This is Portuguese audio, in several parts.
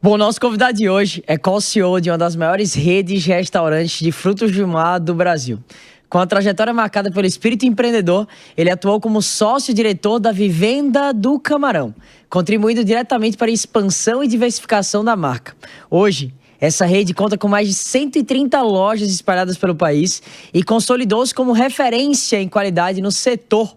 Bom, nosso convidado de hoje é co-CEO de uma das maiores redes de restaurantes de frutos do mar do Brasil. Com a trajetória marcada pelo espírito empreendedor, ele atuou como sócio-diretor da Vivenda do Camarão, contribuindo diretamente para a expansão e diversificação da marca. Hoje, essa rede conta com mais de 130 lojas espalhadas pelo país e consolidou-se como referência em qualidade no setor.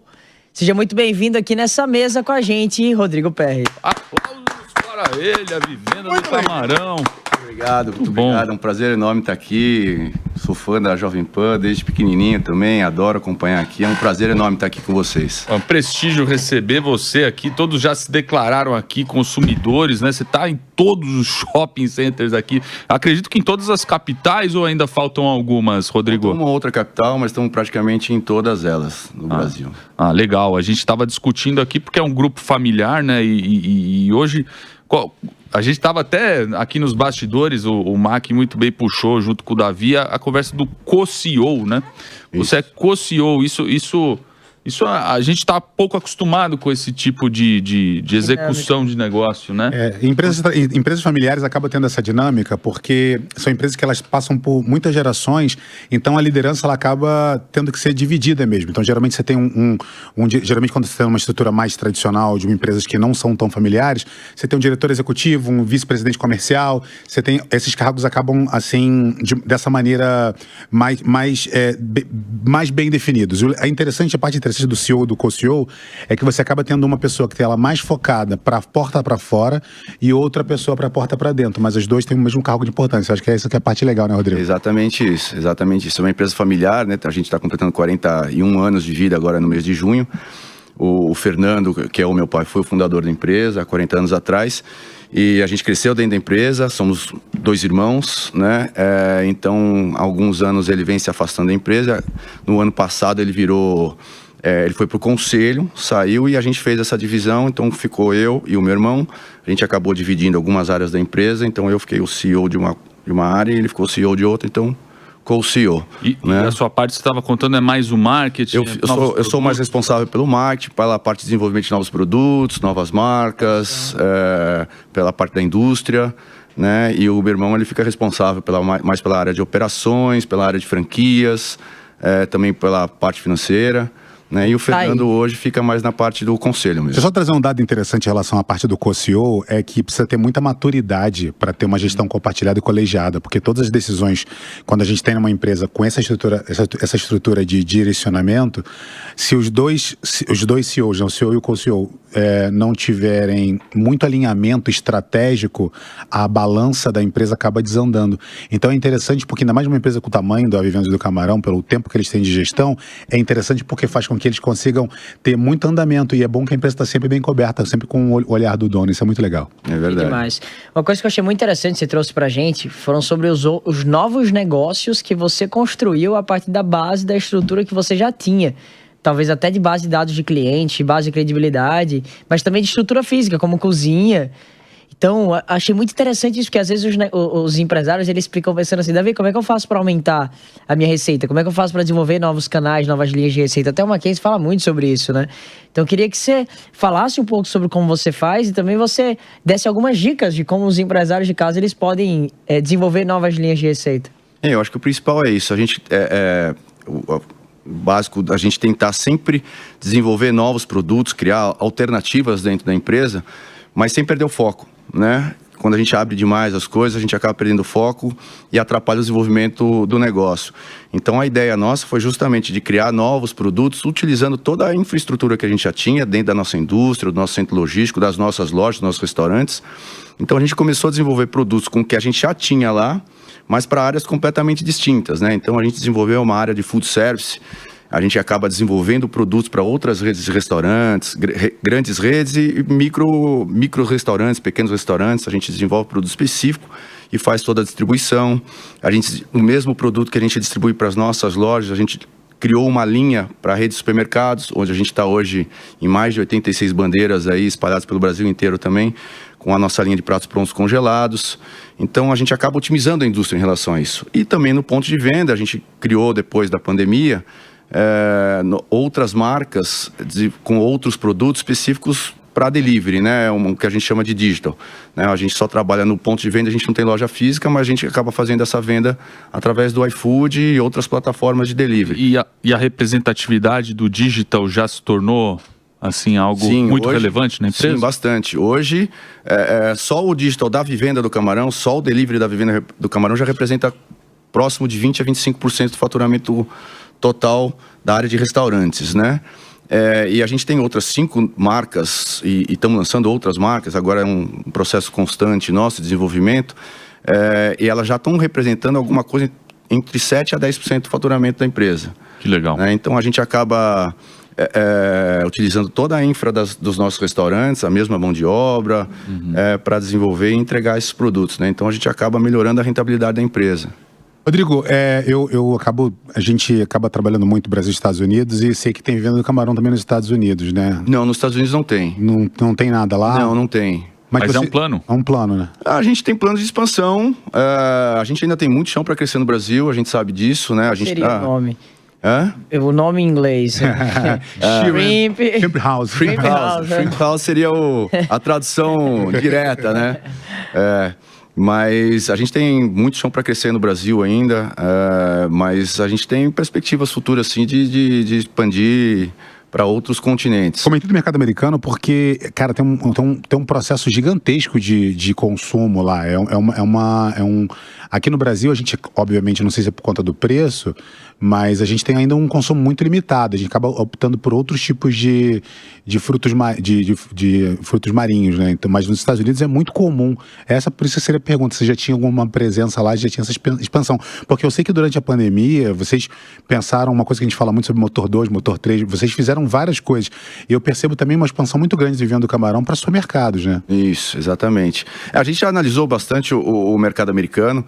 Seja muito bem-vindo aqui nessa mesa com a gente, Rodrigo Perry. Aplausos para ele, a Vivenda do Camarão. Obrigado, muito obrigado. É um prazer enorme estar aqui. Sou fã da Jovem Pan desde pequenininho também, adoro acompanhar aqui. É um prazer enorme estar aqui com vocês. É um prestígio receber você aqui. Todos já se declararam aqui consumidores, né? Você está em todos os shopping centers aqui. Acredito que em todas as capitais ou ainda faltam algumas, Rodrigo? Falta uma outra capital, mas estamos praticamente em todas elas no Brasil. Legal. A gente estava discutindo aqui porque é um grupo familiar, né? E hoje... A gente estava até aqui nos bastidores, o Mac muito bem puxou junto com o Davi a conversa do co-CEO, né? Você é co-CEO, isso a gente está pouco acostumado com esse tipo de execução de negócio, né? Empresas familiares acabam tendo essa dinâmica porque são empresas que elas passam por muitas gerações, então a liderança ela acaba tendo que ser dividida mesmo. Então geralmente você tem geralmente quando você tem uma estrutura mais tradicional de empresas que não são tão familiares, você tem um diretor executivo, um vice-presidente comercial, você tem esses cargos acabam assim dessa maneira mais bem definidos. É interessante a parte interessante do CEO, do co-CEO, é que você acaba tendo uma pessoa que tem ela mais focada para a porta para fora e outra pessoa para a porta para dentro, mas as duas têm o mesmo cargo de importância. Acho que essa que é a parte legal, né, Rodrigo? Exatamente isso. É uma empresa familiar, né? A gente está completando 41 anos de vida agora no mês de junho. O Fernando, que é o meu pai, foi o fundador da empresa há 40 anos atrás. E a gente cresceu dentro da empresa, somos 2 irmãos, né? Então, há alguns anos ele vem se afastando da empresa. No ano passado ele foi para o conselho, saiu e a gente fez essa divisão, então ficou eu e o meu irmão. A gente acabou dividindo algumas áreas da empresa, então eu fiquei o CEO de uma área e ele ficou o CEO de outra, então co-CEO. E a sua parte, você estava contando, é mais o marketing? Eu sou mais responsável pelo marketing, pela parte de desenvolvimento de novos produtos, novas marcas, pela parte da indústria, né? E o meu irmão ele fica responsável mais pela área de operações, pela área de franquias, também pela parte financeira. Né? E o Fernando hoje fica mais na parte do conselho mesmo. Deixa eu só trazer um dado interessante em relação à parte do co-CEO, é que precisa ter muita maturidade para ter uma gestão compartilhada e colegiada, porque todas as decisões, quando a gente tem uma empresa com essa estrutura de direcionamento, se os dois CEOs, o CEO e o co-CEO, não tiverem muito alinhamento estratégico, a balança da empresa acaba desandando. Então é interessante porque ainda mais uma empresa com o tamanho da Vivenda do Camarão, pelo tempo que eles têm de gestão, é interessante porque faz com que eles consigam ter muito andamento e é bom que a empresa está sempre bem coberta, sempre com o olhar do dono, isso é muito legal. É verdade. Demais. Uma coisa que eu achei muito interessante que você trouxe pra gente foram sobre os novos negócios que você construiu a partir da base da estrutura que você já tinha. Talvez até de base de dados de cliente, base de credibilidade, mas também de estrutura física, como cozinha. Então, achei muito interessante isso, porque às vezes os empresários, eles ficam pensando assim, Davi, como é que eu faço para aumentar a minha receita? Como é que eu faço para desenvolver novos canais, novas linhas de receita? Até o Mackenzie fala muito sobre isso, né? Então, eu queria que você falasse um pouco sobre como você faz e também você desse algumas dicas de como os empresários de casa, eles podem desenvolver novas linhas de receita. Eu acho que o principal é isso. A gente... O básico, a gente tentar sempre desenvolver novos produtos, criar alternativas dentro da empresa, mas sem perder o foco, né? Quando a gente abre demais as coisas, a gente acaba perdendo o foco e atrapalha o desenvolvimento do negócio. Então, a ideia nossa foi justamente de criar novos produtos, utilizando toda a infraestrutura que a gente já tinha dentro da nossa indústria, do nosso centro logístico, das nossas lojas, dos nossos restaurantes. Então, a gente começou a desenvolver produtos com o que a gente já tinha lá, mas para áreas completamente distintas, né? Então, a gente desenvolveu uma área de food service. A gente acaba desenvolvendo produtos para outras redes de restaurantes, grandes redes e micro restaurantes, pequenos restaurantes. A gente desenvolve produto específico e faz toda a distribuição. O mesmo produto que a gente distribui para as nossas lojas, a gente criou uma linha para a rede de supermercados, onde a gente está hoje em mais de 86 bandeiras aí, espalhadas pelo Brasil inteiro também, com a nossa linha de pratos prontos congelados. Então, a gente acaba otimizando a indústria em relação a isso. E também no ponto de venda, a gente criou, depois da pandemia, outras marcas com outros produtos específicos para delivery, né? O que a gente chama de digital, né? A gente só trabalha no ponto de venda, a gente não tem loja física, mas a gente acaba fazendo essa venda através do iFood e outras plataformas de delivery. E a representatividade do digital já se tornou assim algo muito relevante na empresa? Sim, bastante. Hoje, só o digital da Vivenda do Camarão, só o delivery da Vivenda do Camarão já representa próximo de 20% a 25% do faturamento total da área de restaurantes, né? E a gente tem outras 5 marcas e estamos lançando outras marcas, agora é um processo constante nosso de desenvolvimento, e elas já estão representando alguma coisa entre 7% a 10% do faturamento da empresa. Que legal. Né? Então a gente acaba utilizando toda a infra dos nossos restaurantes, a mesma mão de obra, para desenvolver e entregar esses produtos, né? Então a gente acaba melhorando a rentabilidade da empresa. Rodrigo, a gente acaba trabalhando muito Brasil e Estados Unidos e sei que tem venda do camarão também nos Estados Unidos, né? Não, nos Estados Unidos não tem. Não tem nada lá? Não tem. Mas é um plano? É um plano, né? A gente tem planos de expansão, a gente ainda tem muito chão para crescer no Brasil, a gente sabe disso, né? Seria o nome? Hã? O nome em inglês. Shrimp House. Shrimp House seria a tradução direta, né? Mas a gente tem muito chão para crescer no Brasil ainda, mas a gente tem perspectivas futuras, sim, de expandir para outros continentes. Comentei do mercado americano porque, cara, tem um processo gigantesco de consumo lá. Aqui no Brasil, a gente, obviamente, não sei se é por conta do preço, mas a gente tem ainda um consumo muito limitado. A gente acaba optando por outros tipos de frutos, de frutos marinhos, né? Então, mas nos Estados Unidos é muito comum. Por isso que seria a pergunta, você já tinha alguma presença lá, já tinha essa expansão? Porque eu sei que durante a pandemia, vocês pensaram uma coisa que a gente fala muito sobre motor 2, motor 3, vocês fizeram várias coisas. E eu percebo também uma expansão muito grande de venda do camarão para supermercados, né? Isso, exatamente. A gente já analisou bastante o mercado americano.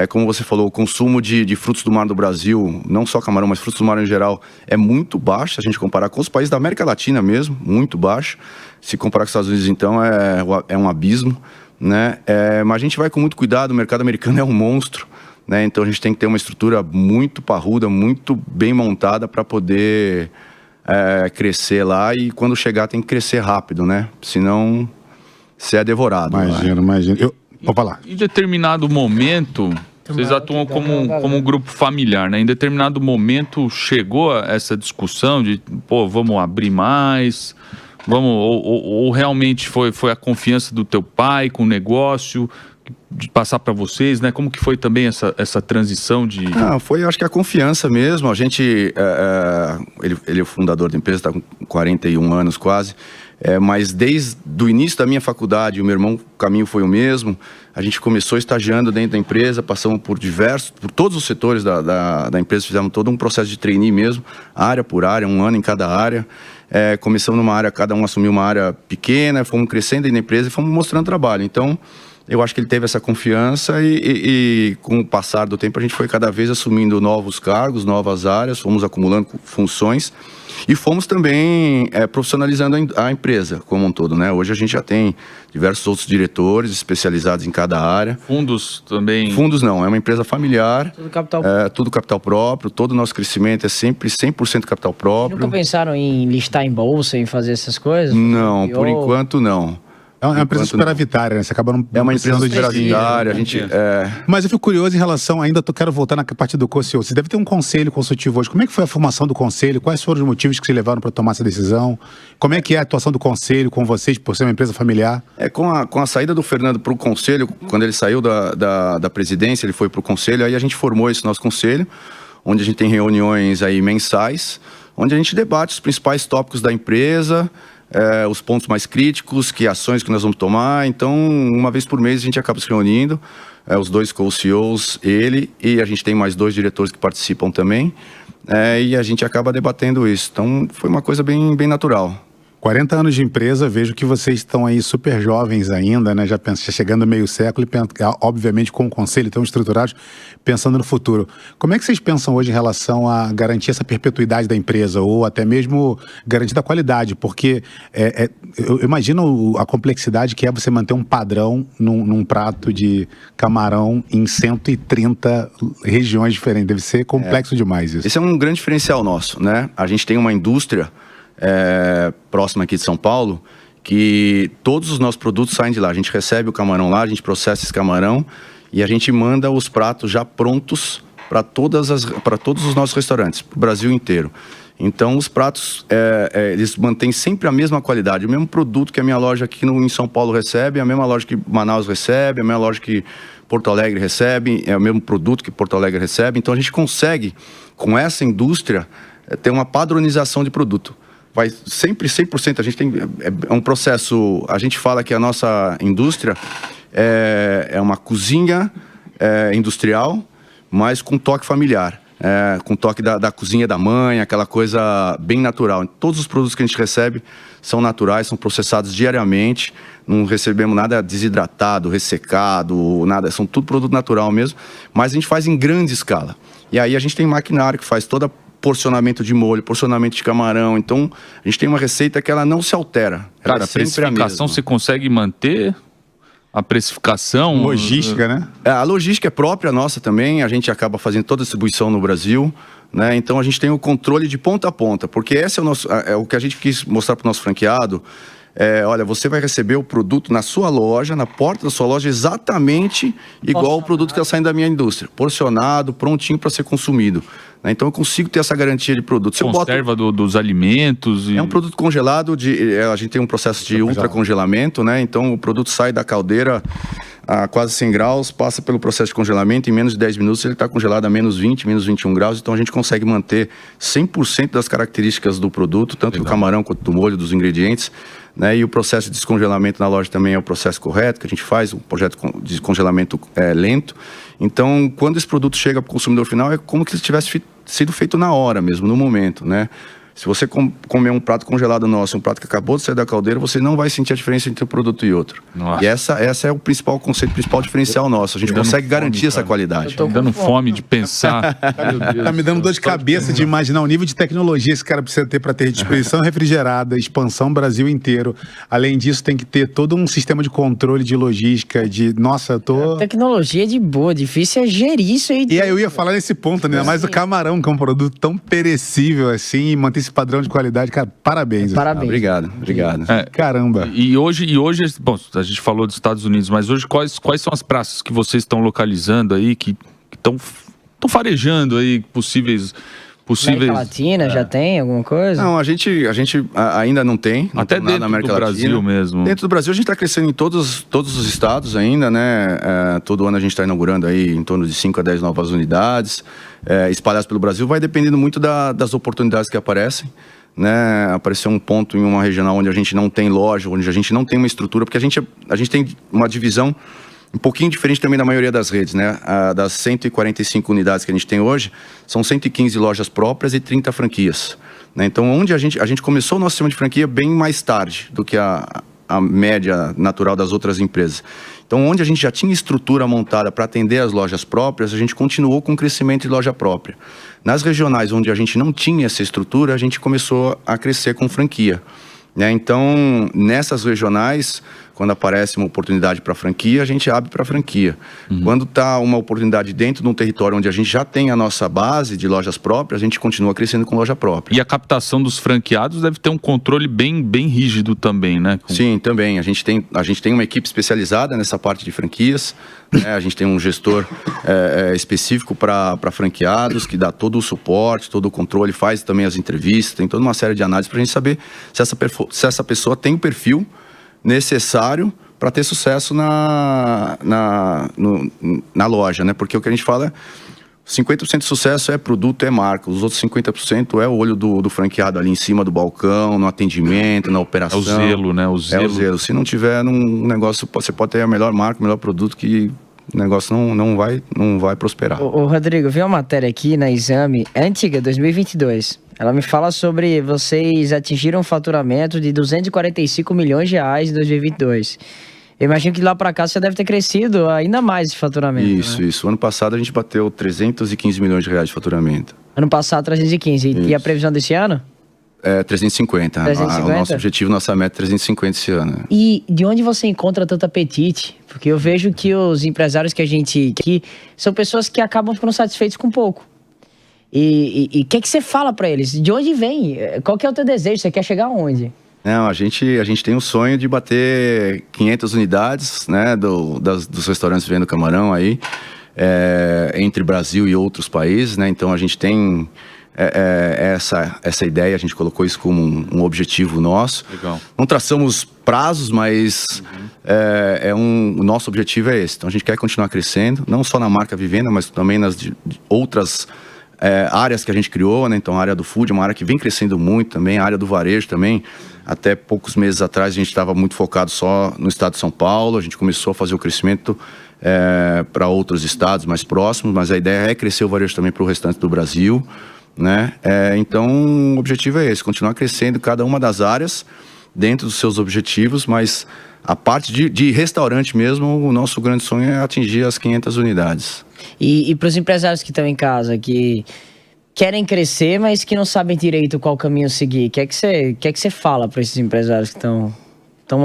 Como você falou, o consumo de frutos do mar do Brasil, não só camarão, mas frutos do mar em geral, é muito baixo, se a gente comparar com os países da América Latina mesmo, muito baixo. Se comparar com os Estados Unidos, então, é um abismo, né? Mas a gente vai com muito cuidado, o mercado americano é um monstro, né? Então a gente tem que ter uma estrutura muito parruda, muito bem montada para poder crescer lá, e quando chegar tem que crescer rápido, né? Senão você é devorado. Imagino. Vou falar. Em determinado momento, vocês atuam como um grupo familiar, né? Em determinado momento chegou essa discussão de, vamos abrir mais, ou realmente foi a confiança do teu pai com o negócio de passar para vocês, né? Como que foi também essa transição de... Foi, acho que a confiança mesmo. A gente, ele é o fundador da empresa, está com 41 anos quase. Mas desde o início da minha faculdade, o meu irmão, o caminho foi o mesmo. A gente começou estagiando dentro da empresa, passamos por todos os setores da empresa, fizemos todo um processo de trainee mesmo, área por área, 1 ano em cada área. Começamos numa área, cada um assumiu uma área pequena, fomos crescendo dentro da empresa e fomos mostrando trabalho. Então, eu acho que ele teve essa confiança e com o passar do tempo a gente foi cada vez assumindo novos cargos, novas áreas, fomos acumulando funções e fomos também profissionalizando a empresa como um todo, né? Hoje a gente já tem diversos outros diretores especializados em cada área. Fundos também? Fundos não, é uma empresa familiar. Tudo capital tudo capital próprio, todo o nosso crescimento é sempre 100% capital próprio. Nunca pensaram em listar em bolsa, em fazer essas coisas? Não, por enquanto não. É uma empresa superavitária, né? Você acaba não É uma empresa superavitária, a gente... Mas eu fico curioso em relação, quero voltar na parte do conselho. Você deve ter um conselho consultivo hoje. Como é que foi a formação do conselho? Quais foram os motivos que se levaram para tomar essa decisão? Como é que é a atuação do conselho com vocês, por ser uma empresa familiar? Com a saída do Fernando para o conselho, quando ele saiu da presidência, ele foi para o conselho, aí a gente formou esse nosso conselho, onde a gente tem reuniões aí mensais, onde a gente debate os principais tópicos da empresa, os pontos mais críticos, que ações que nós vamos tomar. Então, uma vez por mês a gente acaba se reunindo, os 2 co-CEOs, ele, e a gente tem mais 2 diretores que participam também, e a gente acaba debatendo isso. Então, foi uma coisa bem natural. 40 anos de empresa, vejo que vocês estão aí super jovens ainda, né? Já chegando meio século, obviamente com o conselho tão estruturados, pensando no futuro. Como é que vocês pensam hoje em relação a garantir essa perpetuidade da empresa, ou até mesmo garantir a qualidade? Porque eu imagino a complexidade que é você manter um padrão num prato de camarão em 130 regiões diferentes. Deve ser complexo demais isso. Esse é um grande diferencial nosso, né? A gente tem uma indústria próxima aqui de São Paulo, que todos os nossos produtos saem de lá. A gente recebe o camarão lá, a gente processa esse camarão e a gente manda os pratos já prontos para todos os nossos restaurantes, para o Brasil inteiro. Então, os pratos, eles mantêm sempre a mesma qualidade, o mesmo produto que a minha loja aqui em São Paulo recebe, a mesma loja que Manaus recebe, a mesma loja que Porto Alegre recebe, é o mesmo produto que Porto Alegre recebe. Então, a gente consegue, com essa indústria, ter uma padronização de produto. Vai sempre 100%, a gente tem, é um processo, a gente fala que a nossa indústria é uma cozinha industrial, mas com toque familiar, com toque da cozinha da mãe, aquela coisa bem natural. Todos os produtos que a gente recebe são naturais, são processados diariamente, não recebemos nada desidratado, ressecado, nada, são tudo produto natural mesmo, mas a gente faz em grande escala. E aí a gente tem maquinário que faz toda porcionamento de molho, porcionamento de camarão. Então, a gente tem uma receita que ela não se altera. Cara, a precificação você consegue manter? A precificação? Logística, né? A logística é própria nossa também. A gente acaba fazendo toda a distribuição no Brasil, né? Então, a gente tem o controle de ponta a ponta. Porque esse é o que a gente quis mostrar para o nosso franqueado. Olha, você vai receber o produto na sua loja, na porta da sua loja, exatamente igual ao produto que está saindo da minha indústria. Porcionado, prontinho para ser consumido. Então, eu consigo ter essa garantia de produto. Conserva dos alimentos. É um produto congelado, a gente tem um processo de ultracongelamento, né? Então, o produto sai da caldeira a quase 100 graus, passa pelo processo de congelamento, em menos de 10 minutos ele está congelado a menos 20, menos 21 graus, então a gente consegue manter 100% das características do produto, tanto do camarão quanto do molho, dos ingredientes, né? E o processo de descongelamento na loja também é o processo correto, que a gente faz, um projeto de descongelamento lento. Então, quando esse produto chega para o consumidor final, é como se tivesse sido feito na hora mesmo, no momento, né? Se você comer um prato congelado nosso, um prato que acabou de sair da caldeira, você não vai sentir a diferença entre um produto e outro. Nossa. E essa é o principal conceito, o principal diferencial nosso. A gente consegue garantir essa qualidade. Tô dando fome de pensar. Tá me dando dor de cabeça de imaginar o nível de tecnologia que esse cara precisa ter para ter distribuição refrigerada, expansão Brasil inteiro. Além disso, tem que ter todo um sistema de controle de logística, Nossa, eu tô... Tecnologia de boa, difícil é gerir isso aí. E aí eu ia falar nesse ponto, né? Mas o camarão, que é um produto tão perecível assim, e manter esse padrão de qualidade, cara, parabéns. Parabéns. Obrigado. Caramba. E hoje, bom, a gente falou dos Estados Unidos, mas hoje quais são as praças que vocês estão localizando aí, que estão farejando aí possíveis... América Latina já tem alguma coisa? Não, a gente ainda não tem. Até dentro na América do Brasil Latina. mesmo. Dentro do Brasil a gente está crescendo em todos os estados ainda, né? Todo ano a gente está inaugurando aí em torno de 5 a 10 novas unidades, espalhadas pelo Brasil. Vai dependendo muito das oportunidades que aparecem, né? Apareceu um ponto em uma regional onde a gente não tem loja, onde a gente não tem uma estrutura, porque a gente tem uma divisão um pouquinho diferente também da maioria das redes, né? Das 145 unidades que a gente tem hoje, são 115 lojas próprias e 30 franquias, né? Então, onde a gente começou o nosso sistema de franquia bem mais tarde do que a média natural das outras empresas. Então, onde a gente já tinha estrutura montada para atender as lojas próprias, a gente continuou com o crescimento de loja própria. Nas regionais onde a gente não tinha essa estrutura, a gente começou a crescer com franquia, né? Então, nessas regionais, quando aparece uma oportunidade para franquia, a gente abre para franquia. Quando está uma oportunidade dentro de um território onde a gente já tem a nossa base de lojas próprias, a gente continua crescendo com loja própria. E a captação dos franqueados deve ter um controle bem rígido também, né? Sim, também. A gente tem uma equipe especializada nessa parte de franquias, né? A gente tem um gestor específico para franqueados, que dá todo o suporte, todo o controle, faz também as entrevistas, tem toda uma série de análises para a gente saber se essa pessoa tem o perfil necessário para ter sucesso na loja, né? Porque o que a gente fala é 50% de sucesso é produto, é marca. Os outros 50% é o olho do franqueado ali em cima do balcão, no atendimento, na operação. É o zelo, né? É o zelo. Se não tiver num negócio, você pode ter a melhor marca, o melhor produto, que o negócio não vai prosperar. Ô Rodrigo, vi uma matéria aqui na Exame, antiga, 2022. Ela me fala sobre vocês atingiram um faturamento de 245 milhões de reais em 2022. Eu imagino que lá para cá você deve ter crescido ainda mais esse faturamento. Isso. Ano passado a gente bateu 315 milhões de reais de faturamento. Ano passado 315. E a previsão desse ano? 350. 350? O nosso objetivo, nossa meta é 350 esse ano. E de onde você encontra tanto apetite? Porque eu vejo que os empresários que a gente aqui são pessoas que acabam ficando satisfeitos com pouco. E o que você fala para eles? De onde vem? Qual que é o teu desejo? Você quer chegar aonde? Não, a gente tem um sonho de bater 500 unidades, né, dos restaurantes Vivendo Camarão aí, entre Brasil e outros países, né? Então a gente tem essa ideia, a gente colocou isso como um objetivo nosso. Legal. Não traçamos prazos, mas o nosso objetivo é esse. Então a gente quer continuar crescendo, não só na marca Vivenda, mas também nas outras áreas que a gente criou, né? Então a área do food é uma área que vem crescendo muito também, a área do varejo também. Até poucos meses atrás a gente estava muito focado só no estado de São Paulo, a gente começou a fazer o crescimento para outros estados mais próximos, mas a ideia é crescer o varejo também para o restante do Brasil, né? Então o objetivo é esse, continuar crescendo cada uma das áreas dentro dos seus objetivos, mas a parte de restaurante mesmo, o nosso grande sonho é atingir as 500 unidades. E para os empresários que estão em casa, que querem crescer, mas que não sabem direito qual caminho seguir, o que é que você fala para esses empresários que estão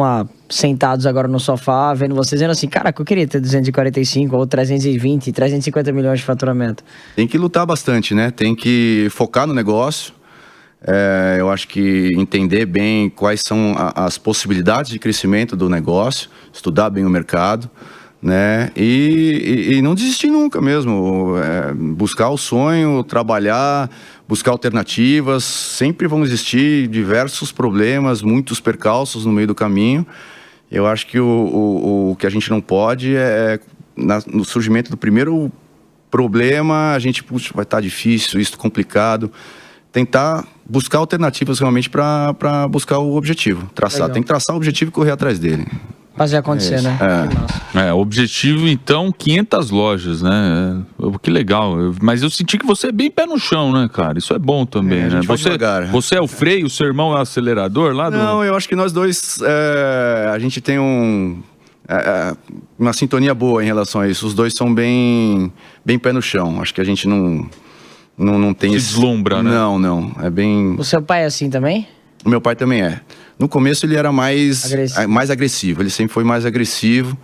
lá sentados agora no sofá, vendo vocês, dizendo assim, caraca, eu queria ter 245 ou 320, 350 milhões de faturamento? Tem que lutar bastante, né? Tem que focar no negócio. Eu acho que entender bem quais são as possibilidades de crescimento do negócio, estudar bem o mercado, né? E não desistir nunca mesmo, buscar o sonho, trabalhar, buscar alternativas. Sempre vão existir diversos problemas, muitos percalços no meio do caminho. Eu acho que o que a gente não pode no surgimento do primeiro problema, a gente, puxa, vai estar difícil, isso complicado. Tentar buscar alternativas realmente para buscar o objetivo. Tem que traçar o objetivo e correr atrás dele. Fazer acontecer, né? Objetivo, então, 500 lojas, né? Que legal. Mas eu senti que você é bem pé no chão, né, cara? Isso é bom também, né? Você é o freio, o seu irmão é o acelerador lá? Não, eu acho que nós dois, a gente tem uma sintonia boa em relação a isso. Os dois são bem pé no chão. Acho que a gente não tem esse... deslumbra, né? Não. É bem... O seu pai é assim também? O meu pai também é. No começo ele era mais agressivo. Ele sempre foi mais agressivo,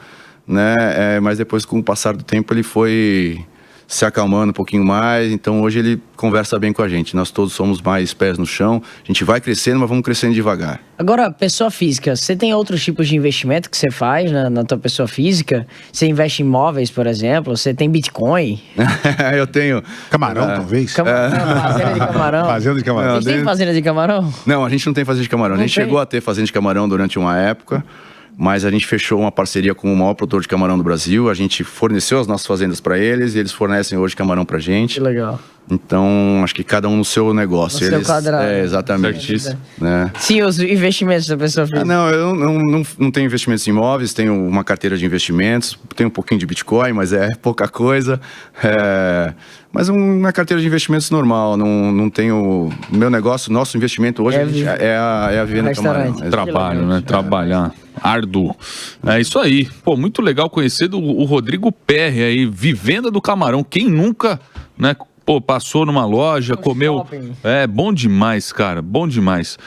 né? Mas depois, com o passar do tempo, ele foi se acalmando um pouquinho mais. Então hoje ele conversa bem com a gente. Nós todos somos mais pés no chão. A gente vai crescendo, mas vamos crescendo devagar. Agora, pessoa física, você tem outros tipos de investimento que você faz na tua pessoa física? Você investe em imóveis, por exemplo? Você tem Bitcoin? Eu tenho... Camarão, talvez? Fazenda de camarão. Fazenda de camarão. Vocês têm fazenda de camarão? Não, a gente não tem fazenda de camarão. A gente chegou a ter fazenda de camarão durante uma época, mas a gente fechou uma parceria com o maior produtor de camarão do Brasil. A gente forneceu as nossas fazendas para eles e eles fornecem hoje camarão pra gente. Que legal. Então, acho que cada um no seu negócio. No seu quadrado. Exatamente. Né? Sim, os investimentos da pessoa física. Não, eu não tenho investimentos em imóveis, tenho uma carteira de investimentos, tenho um pouquinho de Bitcoin, mas é pouca coisa. Mas uma carteira de investimentos normal, não tenho... Meu negócio, nosso investimento hoje é a Vivenda Camarão. Trabalho, né? Trabalhar. Árduo. É isso aí. Pô, muito legal conhecer o Rodrigo Perry aí, Vivenda do Camarão. Quem nunca, né? Pô, passou numa loja, comeu... Shopping. Bom demais, cara. Bom demais.